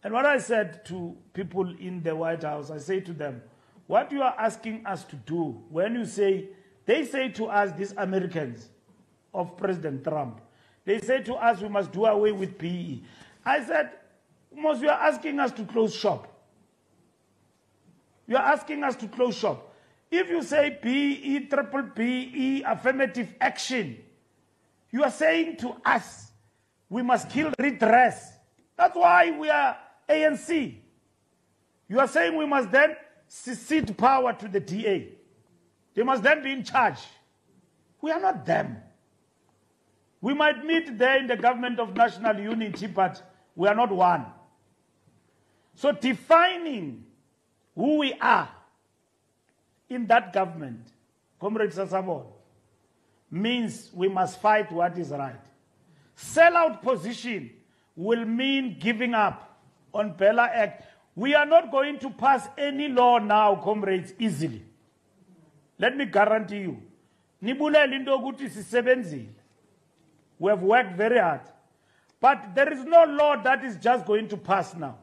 And what I said to people in the White House, I say to them, what you are asking us to do, when you say, they say to us, these Americans of President Trump, they say to us, we must do away with PE. I said, almost you are asking us to close shop. You are asking us to close shop. If you say PE, triple PE, affirmative action, you are saying to us, we must kill redress. That's why we are ANC. You are saying we must then cede power to the DA. They must then be in charge. We are not them. We might meet there in the government of national unity, but we are not one. So defining who we are in that government, Comrade Sasavon, means we must fight what is right. Sellout position will mean giving up on Bella Act. We are not going to pass any law now, comrades, easily. Let me guarantee you. We have worked very hard. But there is no law that is just going to pass now.